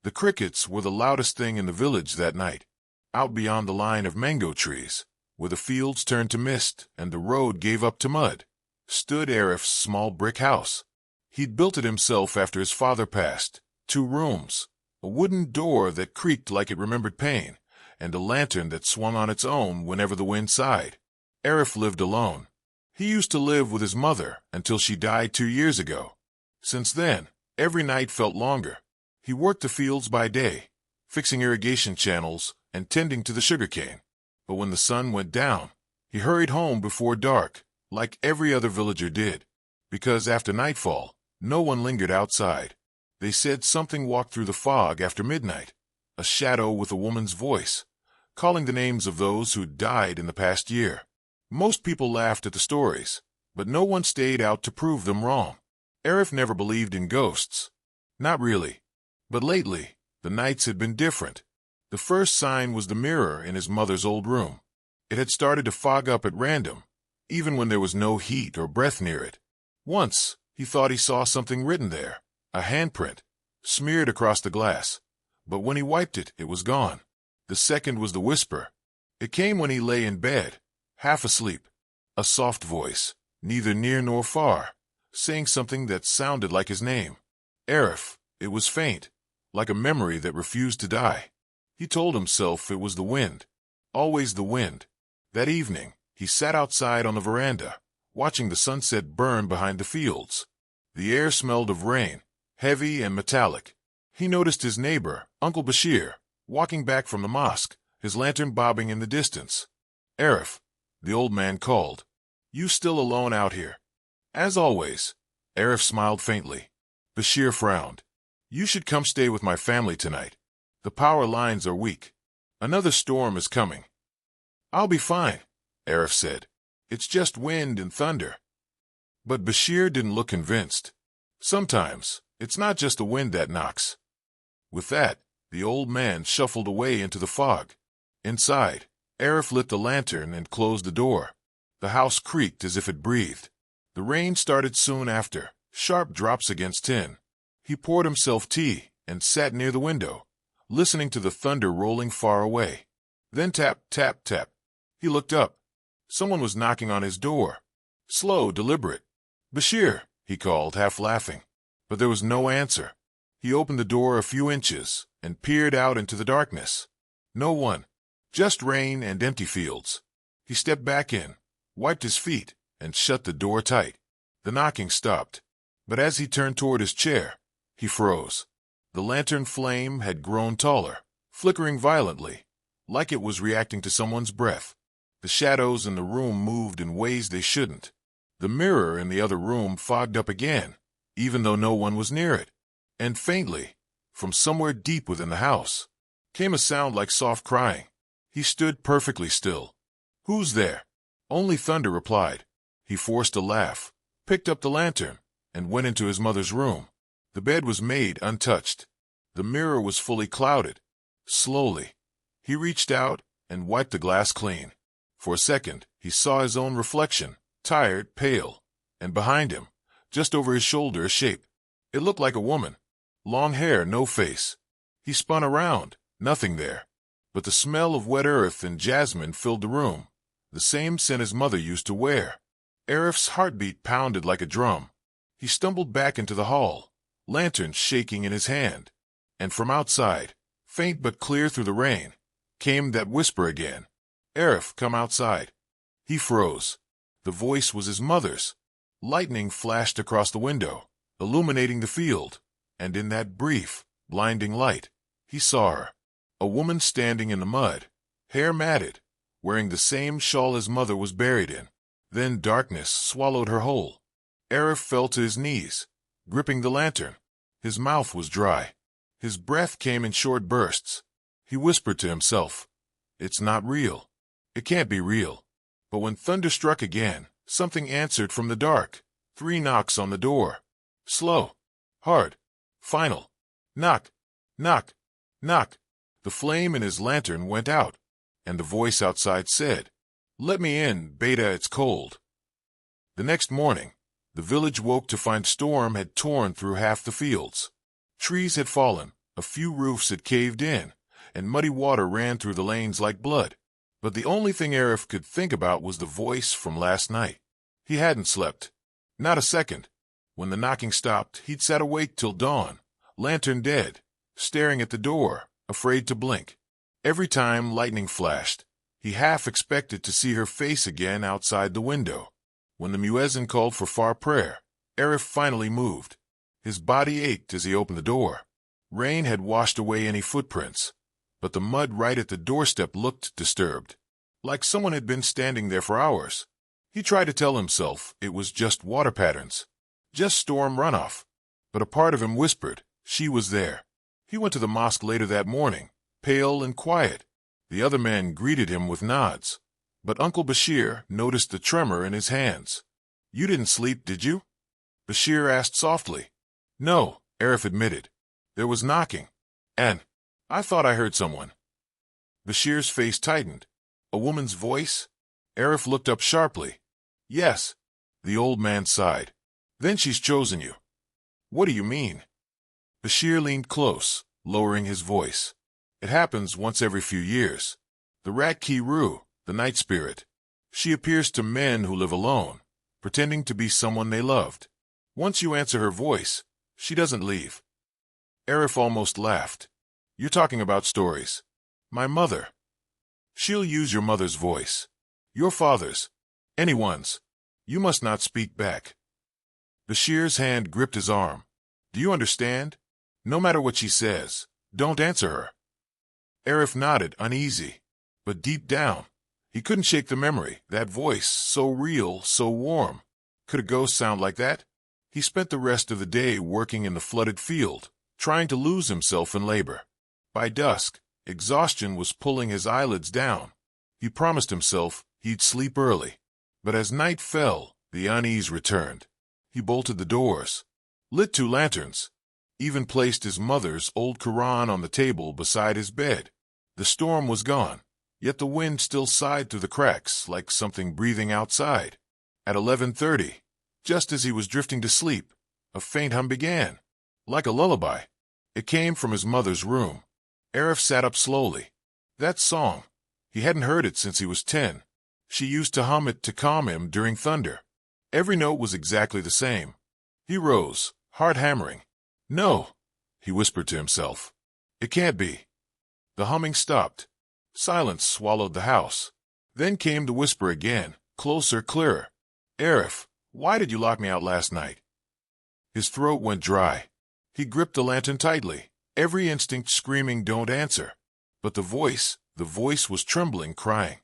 The crickets were the loudest thing in the village that night. Out beyond the line of mango trees, where the fields turned to mist and the road gave up to mud, stood Arif's small brick house. He'd built it himself after his father passed. 2 rooms, a wooden door that creaked like it remembered pain, and a lantern that swung on its own whenever the wind sighed. Arif lived alone. He used to live with his mother until she died 2 years ago. Since then, every night felt longer. He worked the fields by day, fixing irrigation channels and tending to the sugarcane. But when the sun went down, he hurried home before dark, like every other villager did, because after nightfall, no one lingered outside. They said something walked through the fog after midnight, a shadow with a woman's voice, calling the names of those who'd died in the past year. Most people laughed at the stories, but no one stayed out to prove them wrong. Arif never believed in ghosts. Not really. But lately, the nights had been different. The first sign was the mirror in his mother's old room. It had started to fog up at random, even when there was no heat or breath near it. Once, he thought he saw something written there, a handprint, smeared across the glass. But when he wiped it, it was gone. The second was the whisper. It came when he lay in bed, half asleep. A soft voice, neither near nor far, saying something that sounded like his name. Arif. It was faint, like a memory that refused to die. He told himself it was the wind. Always the wind. That evening, he sat outside on the veranda, watching the sunset burn behind the fields. The air smelled of rain, heavy and metallic. He noticed his neighbor, Uncle Bashir, walking back from the mosque, his lantern bobbing in the distance. Arif, the old man called. You still alone out here? As always. Arif smiled faintly. Bashir frowned. You should come stay with my family tonight. The power lines are weak. Another storm is coming. I'll be fine, Arif said. It's just wind and thunder. But Bashir didn't look convinced. Sometimes, it's not just the wind that knocks. With that, the old man shuffled away into the fog. Inside, Arif lit the lantern and closed the door. The house creaked as if it breathed. The rain started soon after, sharp drops against tin. He poured himself tea and sat near the window, listening to the thunder rolling far away. Then tap, tap, tap. He looked up. Someone was knocking on his door. Slow, deliberate. Bashir, he called, half laughing. But there was no answer. He opened the door a few inches and peered out into the darkness. No one. Just rain and empty fields. He stepped back in, wiped his feet, and shut the door tight. The knocking stopped. But as he turned toward his chair, he froze. The lantern flame had grown taller, flickering violently, like it was reacting to someone's breath. The shadows in the room moved in ways they shouldn't. The mirror in the other room fogged up again, even though no one was near it. And faintly, from somewhere deep within the house, came a sound like soft crying. He stood perfectly still. Who's there? Only thunder replied. He forced a laugh, picked up the lantern, and went into his mother's room. The bed was made untouched. The mirror was fully clouded. Slowly, he reached out and wiped the glass clean. For a second, he saw his own reflection, tired, pale, and behind him, just over his shoulder, a shape. It looked like a woman. Long hair, no face. He spun around, nothing there. But the smell of wet earth and jasmine filled the room, the same scent his mother used to wear. Arif's heartbeat pounded like a drum. He stumbled back into the hall, lantern shaking in his hand. And from outside, faint but clear through the rain, came that whisper again. Arif, come outside. He froze. The voice was his mother's. Lightning flashed across the window, illuminating the field, and in that brief, blinding light, he saw her. A woman standing in the mud, hair matted, wearing the same shawl his mother was buried in. Then darkness swallowed her whole. Arif fell to his knees, gripping the lantern. His mouth was dry. His breath came in short bursts. He whispered to himself, "It's not real. It can't be real." But when thunder struck again, something answered from the dark. 3 knocks on the door. Slow, hard, final. Knock, knock, knock. The flame in his lantern went out, and the voice outside said, "Let me in, Beta, it's cold." The next morning, the village woke to find storm had torn through half the fields. Trees had fallen, A few roofs had caved in, and muddy water ran through the lanes like blood. But the only thing Arif could think about was the voice from last night. He hadn't slept. Not a second. When the knocking stopped, he'd sat awake till dawn, lantern dead, staring at the door, afraid to blink. Every time lightning flashed, he half expected to see her face again outside the window. When the muezzin called for far prayer, Arif finally moved. His body ached as he opened the door. Rain had washed away any footprints, but the mud right at the doorstep looked disturbed, like someone had been standing there for hours. He tried to tell himself it was just water patterns, just storm runoff, but a part of him whispered she was there. He went to the mosque later that morning, pale and quiet. The other men greeted him with nods, but Uncle Bashir noticed the tremor in his hands. "You didn't sleep, did you?" Bashir asked softly. "No," Arif admitted. "There was knocking, and I thought I heard someone." Bashir's face tightened. "A woman's voice?" Arif looked up sharply. "Yes." The old man sighed. "Then she's chosen you." "What do you mean?" Bashir leaned close, lowering his voice. "It happens once every few years. The Rat-Ki-Ru, the night spirit. She appears to men who live alone, pretending to be someone they loved. Once you answer her voice, she doesn't leave." Arif almost laughed. "You're talking about stories. My mother. She'll use your mother's voice. Your father's. Anyone's. You must not speak back." Bashir's hand gripped his arm. "Do you understand? No matter what she says, don't answer her." Arif nodded, uneasy. But deep down, he couldn't shake the memory. That voice, so real, so warm. Could a ghost sound like that? He spent the rest of the day working in the flooded field, trying to lose himself in labor. By dusk, exhaustion was pulling his eyelids down. He promised himself he'd sleep early. But as night fell, the unease returned. He bolted the doors, lit 2 lanterns, even placed his mother's old Quran on the table beside his bed. The storm was gone, yet the wind still sighed through the cracks like something breathing outside. At 11:30, just as he was drifting to sleep, a faint hum began, like a lullaby. It came from his mother's room. Arif sat up slowly. That song, he hadn't heard it since he was 10. She used to hum it to calm him during thunder. Every note was exactly the same. He rose, heart hammering. "No," he whispered to himself. "It can't be." The humming stopped. Silence swallowed the house. Then came the whisper again, closer, clearer. "Arif, why did you lock me out last night?" His throat went dry. He gripped the lantern tightly, every instinct screaming, "Don't answer." But the voice was trembling, crying,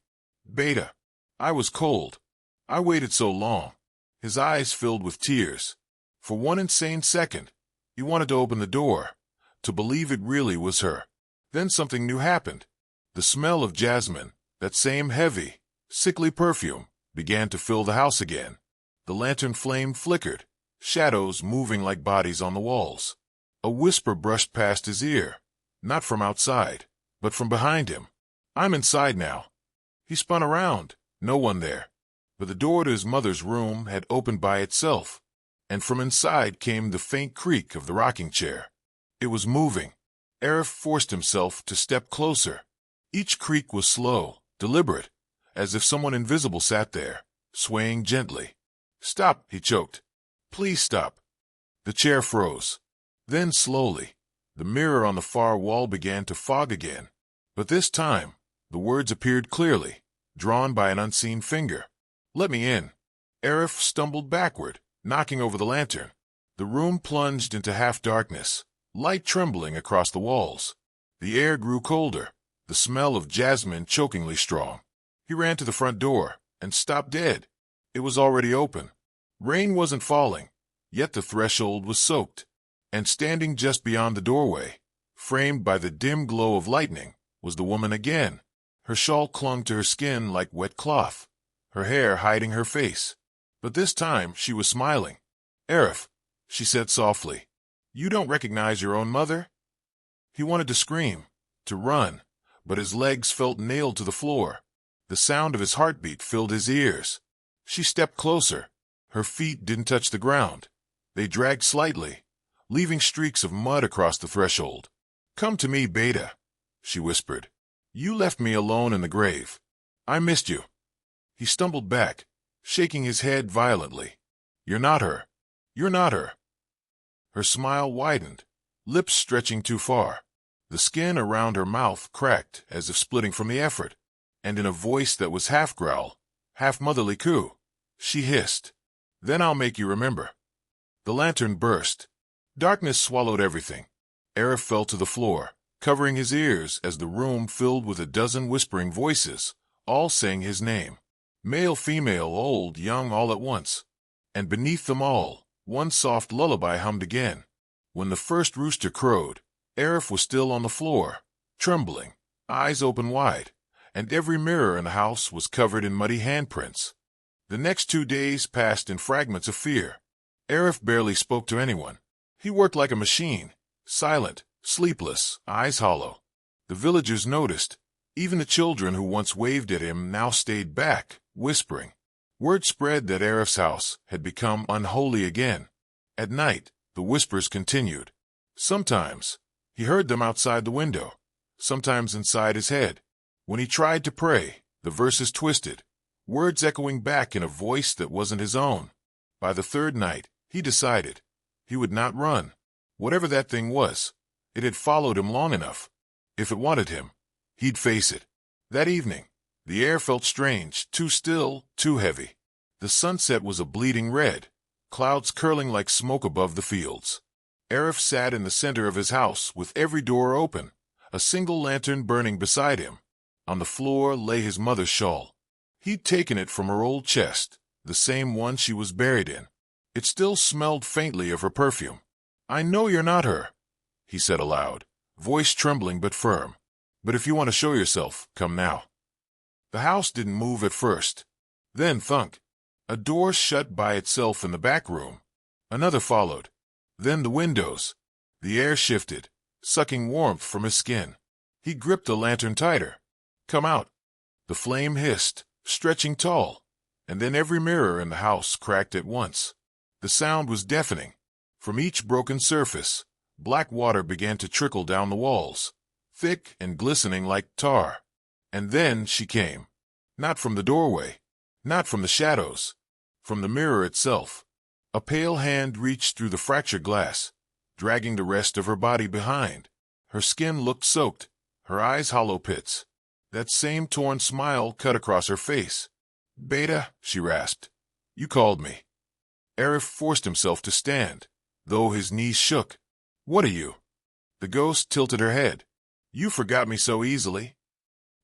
"Beta, I was cold. I waited so long." His eyes filled with tears. For one insane second, he wanted to open the door, to believe it really was her. Then something new happened. The smell of jasmine, that same heavy, sickly perfume, began to fill the house again. The lantern flame flickered, shadows moving like bodies on the walls. A whisper brushed past his ear, not from outside, but from behind him. "I'm inside now." He spun around, no one there. But the door to his mother's room had opened by itself, and from inside came the faint creak of the rocking chair. It was moving. Arif forced himself to step closer. Each creak was slow, deliberate, as if someone invisible sat there, swaying gently. "Stop," he choked. "Please stop." The chair froze. Then slowly, the mirror on the far wall began to fog again. But this time, the words appeared clearly, drawn by an unseen finger. "Let me in." Arif stumbled backward, knocking over the lantern. The room plunged into half-darkness, light trembling across the walls. The air grew colder, the smell of jasmine chokingly strong. He ran to the front door and stopped dead. It was already open. Rain wasn't falling, yet the threshold was soaked. And standing just beyond the doorway, framed by the dim glow of lightning, was the woman again. Her shawl clung to her skin like wet cloth, her hair hiding her face. But this time she was smiling. "Arif," she said softly, "you don't recognize your own mother?" He wanted to scream, to run, but his legs felt nailed to the floor. The sound of his heartbeat filled his ears. She stepped closer. Her feet didn't touch the ground. They dragged slightly, leaving streaks of mud across the threshold. Come to me, Beta, she whispered. You left me alone in the grave. I missed you. He stumbled back, shaking his head violently. You're not her. You're not her. Her smile widened, lips stretching too far. The skin around her mouth cracked as if splitting from the effort, and in a voice that was half growl, half motherly coo, she hissed, Then I'll make you remember. The lantern burst. Darkness swallowed everything. Arif fell to the floor, covering his ears as the room filled with a dozen whispering voices, all saying his name. Male, female, old, young, all at once. And beneath them all, one soft lullaby hummed again. When the first rooster crowed, Arif was still on the floor, trembling, eyes open wide, and every mirror in the house was covered in muddy handprints. The next 2 days passed in fragments of fear. Arif barely spoke to anyone. He worked like a machine, silent, sleepless, eyes hollow. The villagers noticed. Even the children who once waved at him now stayed back, whispering. Word spread that Arif's house had become unholy again. At night, the whispers continued. Sometimes, he heard them outside the window, sometimes inside his head. When he tried to pray, the verses twisted, words echoing back in a voice that wasn't his own. By the third night, he decided. He would not run. Whatever that thing was, it had followed him long enough. If it wanted him, he'd face it. That evening, the air felt strange, too still, too heavy. The sunset was a bleeding red, clouds curling like smoke above the fields. Arif sat in the center of his house with every door open, a single lantern burning beside him. On the floor lay his mother's shawl. He'd taken it from her old chest, the same one she was buried in. It still smelled faintly of her perfume. I know you're not her, he said aloud, voice trembling but firm. But if you want to show yourself, come now. The house didn't move at first. Then thunk. A door shut by itself in the back room. Another followed. Then the windows. The air shifted, sucking warmth from his skin. He gripped the lantern tighter. Come out. The flame hissed, stretching tall, and then every mirror in the house cracked at once. The sound was deafening. From each broken surface, black water began to trickle down the walls, thick and glistening like tar. And then she came. Not from the doorway, not from the shadows, from the mirror itself. A pale hand reached through the fractured glass, dragging the rest of her body behind. Her skin looked soaked, her eyes hollow pits. That same torn smile cut across her face. Beta, she rasped. You called me. Arif forced himself to stand, though his knees shook. What are you? The ghost tilted her head. You forgot me so easily.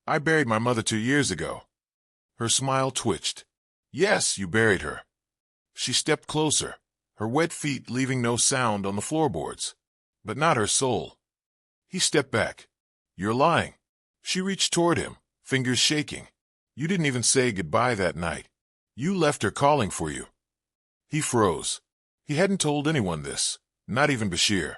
I buried my mother 2 years ago. Her smile twitched. Yes, you buried her. She stepped closer, her wet feet leaving no sound on the floorboards. But not her soul. He stepped back. You're lying. She reached toward him, fingers shaking. You didn't even say goodbye that night. You left her calling for you. He froze. He hadn't told anyone this, not even Bashir.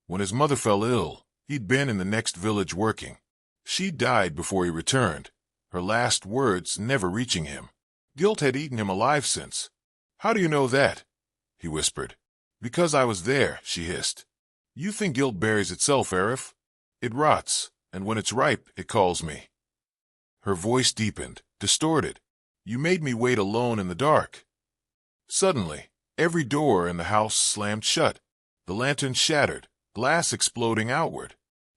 When his mother fell ill, he'd been in the next village working. She died before he returned, her last words never reaching him. Guilt had eaten him alive since. How do you know that? He whispered. Because I was there, she hissed. You think guilt buries itself, Arif? It rots, and when it's ripe, it calls me. Her voice deepened, distorted. You made me wait alone in the dark. Suddenly, every door in the house slammed shut. The lantern shattered, glass exploding outward.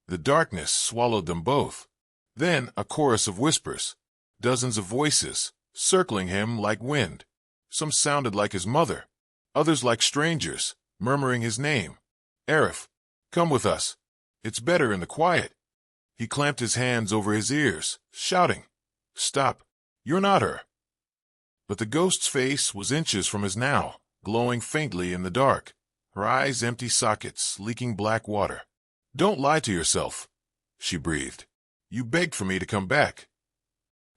The darkness swallowed them both. Then a chorus of whispers, dozens of voices, circling him like wind. Some sounded like his mother, others like strangers, murmuring his name. Arif, come with us. It's better in the quiet. He clamped his hands over his ears, shouting, Stop, you're not her. But the ghost's face was inches from his now, glowing faintly in the dark, her eyes empty sockets, leaking black water. Don't lie to yourself, she breathed. You begged for me to come back.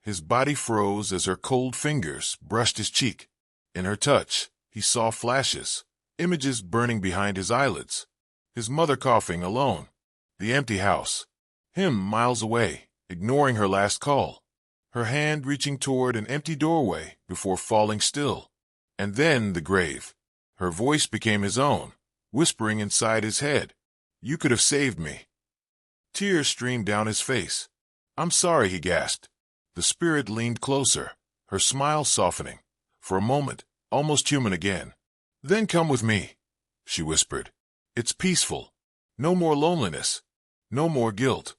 His body froze as her cold fingers brushed his cheek. In her touch, he saw flashes, images burning behind his eyelids. His mother coughing alone. The empty house. Him miles away, ignoring her last call. Her hand reaching toward an empty doorway before falling still. And then the grave. Her voice became his own, whispering inside his head. You could have saved me. Tears streamed down his face. "I'm sorry," he gasped. The spirit leaned closer, her smile softening, for a moment, almost human again. "Then come with me," she whispered. "It's peaceful. No more loneliness. No more guilt."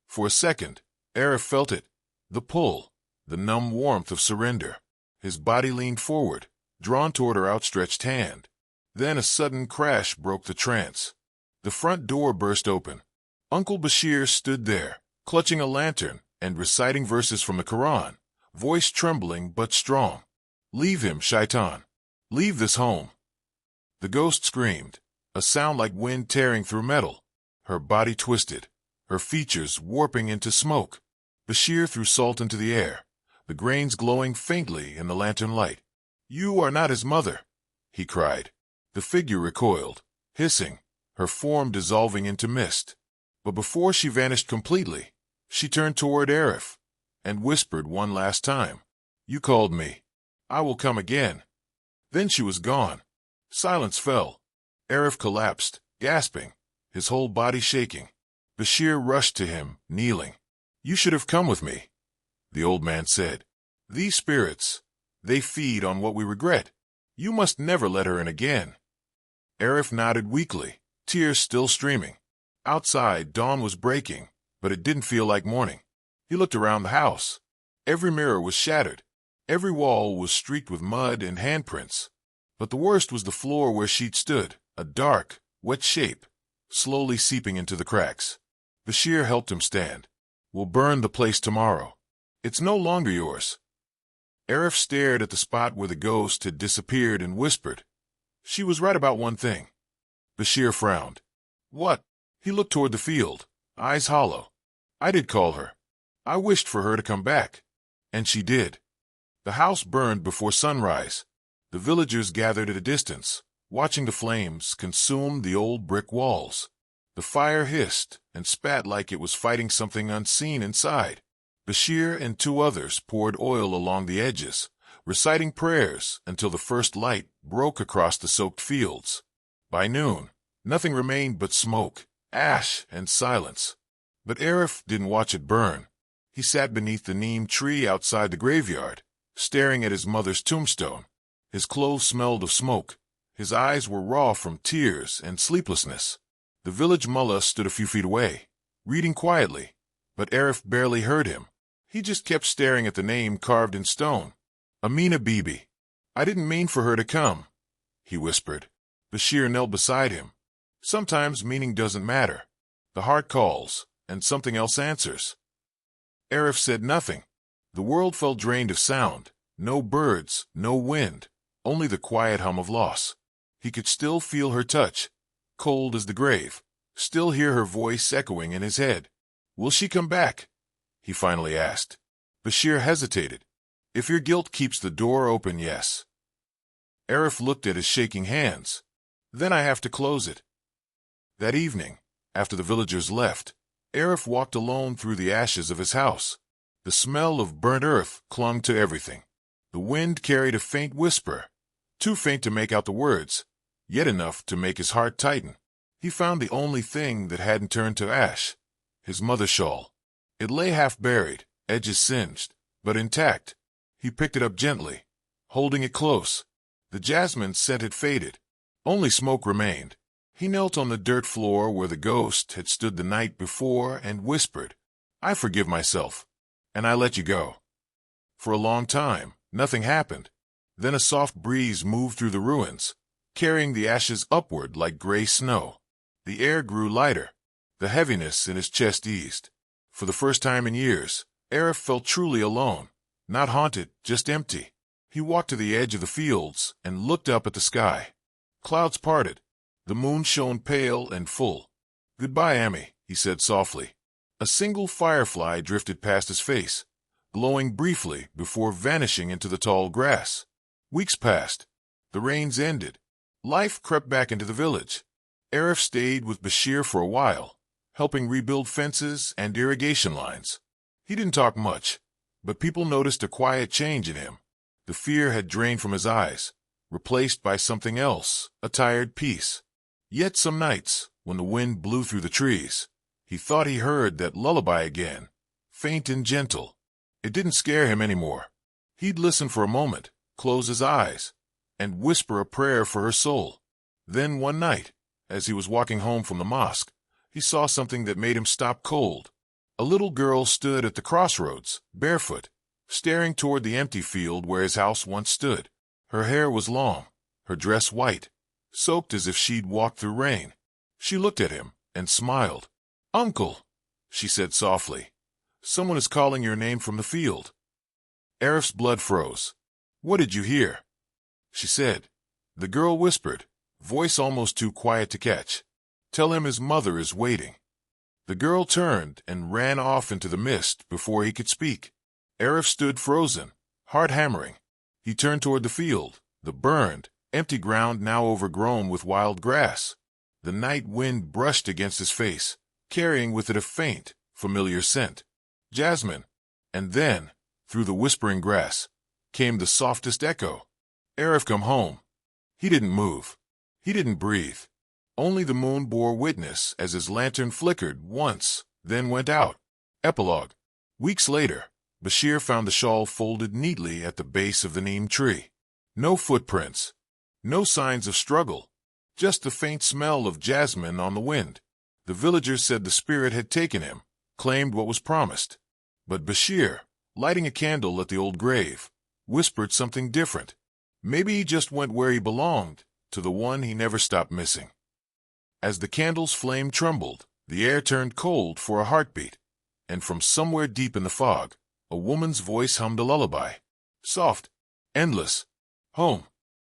For a second, Arif felt it, the pull, the numb warmth of surrender. His body leaned forward, drawn toward her outstretched hand. Then a sudden crash broke the trance. The front door burst open. Uncle Bashir stood there, clutching a lantern and reciting verses from the Quran, voice trembling but strong. "Leave him, shaitan. Leave this home." The ghost screamed, a sound like wind tearing through metal. Her body twisted, her features warping into smoke. Bashir threw salt into the air, the grains glowing faintly in the lantern light. "You are not his mother," he cried. The figure recoiled, hissing, her form dissolving into mist. But before she vanished completely, she turned toward Arif and whispered one last time, "You called me. I will come again." Then she was gone. Silence fell. Arif collapsed, gasping, his whole body shaking. Bashir rushed to him, kneeling. "You should have come with me," the old man said. "These spirits, they feed on what we regret. You must never let her in again." Arif nodded weakly, tears still streaming. Outside, dawn was breaking, but it didn't feel like morning. He looked around the house. Every mirror was shattered. Every wall was streaked with mud and handprints. But the worst was the floor where she'd stood, a dark, wet shape, slowly seeping into the cracks. Bashir helped him stand. "We'll burn the place tomorrow. It's no longer yours." Arif stared at the spot where the ghost had disappeared and whispered, "She was right about one thing." Bashir frowned. "What?" He looked toward the field, eyes hollow. "I did call her. I wished for her to come back. And she did." The house burned before sunrise. The villagers gathered at a distance, watching the flames consume the old brick walls. The fire hissed and spat like it was fighting something unseen inside. Bashir and two others poured oil along the edges, reciting prayers until the first light broke across the soaked fields. By noon, nothing remained but smoke, ash, and silence. But Arif didn't watch it burn. He sat beneath the neem tree outside the graveyard, staring at his mother's tombstone. His clothes smelled of smoke. His eyes were raw from tears and sleeplessness. The village mullah stood a few feet away, reading quietly, but Arif barely heard him. He just kept staring at the name carved in stone. "Amina Bibi. I didn't mean for her to come," he whispered. Bashir knelt beside him. Sometimes meaning doesn't matter. The heart calls, and something else answers. Arif said nothing. The world felt drained of sound. No birds, no wind, only the quiet hum of loss. He could still feel her touch, cold as the grave, still hear her voice echoing in his head. "Will she come back?" he finally asked. Bashir hesitated. "If your guilt keeps the door open, yes." Arif looked at his shaking hands. "Then I have to close it." That evening, after the villagers left, Arif walked alone through the ashes of his house. The smell of burnt earth clung to everything. The wind carried a faint whisper, too faint to make out the words, yet enough to make his heart tighten. He found the only thing that hadn't turned to ash, his mother's shawl. It lay half buried, edges singed, but intact. He picked it up gently, holding it close. The jasmine scent had faded. Only smoke remained. He knelt on the dirt floor where the ghost had stood the night before and whispered, "I forgive myself, and I let you go." For a long time, nothing happened. Then a soft breeze moved through the ruins, carrying the ashes upward like gray snow. The air grew lighter. The heaviness in his chest eased. For the first time in years, Arif felt truly alone, not haunted, just empty. He walked to the edge of the fields and looked up at the sky. Clouds parted. The moon shone pale and full. "Goodbye, Amy," he said softly. A single firefly drifted past his face, glowing briefly before vanishing into the tall grass. Weeks passed. The rains ended. Life crept back into the village. Arif stayed with Bashir for a while, helping rebuild fences and irrigation lines. He didn't talk much, but people noticed a quiet change in him. The fear had drained from his eyes, replaced by something else, a tired peace. Yet some nights, when the wind blew through the trees, He thought he heard that lullaby again, faint and gentle. It didn't scare him anymore. He'd listen for a moment, close his eyes, and whisper a prayer for her soul. Then one night, as he was walking home from the mosque, he saw something that made him stop cold. A little girl stood at the crossroads, barefoot, staring toward the empty field where his house once stood. Her hair was long, her dress white, soaked as if she'd walked through rain. She looked at him and smiled. "Uncle," she said softly, "someone is calling your name from the field." Arif's blood froze. "What did you hear?" she said. The girl whispered, voice almost too quiet to catch. "Tell him his mother is waiting." The girl turned and ran off into the mist before he could speak. Arif stood frozen, heart hammering. He turned toward the field, the burned, empty ground now overgrown with wild grass. The night wind brushed against his face, carrying with it a faint, familiar scent. Jasmine. And then, through the whispering grass, came the softest echo. Arif come home. He didn't move. He didn't breathe. Only the moon bore witness as his lantern flickered once, then went out. Epilogue. Weeks later, Bashir found the shawl folded neatly at the base of the neem tree. No footprints. No signs of struggle. Just the faint smell of jasmine on the wind. The villagers said the spirit had taken him, claimed what was promised. But Bashir, lighting a candle at the old grave, whispered something different. Maybe he just went where he belonged, to the one he never stopped missing. As the candle's flame trembled, the air turned cold for a heartbeat, and from somewhere deep in the fog, a woman's voice hummed a lullaby. Soft, endless. Home.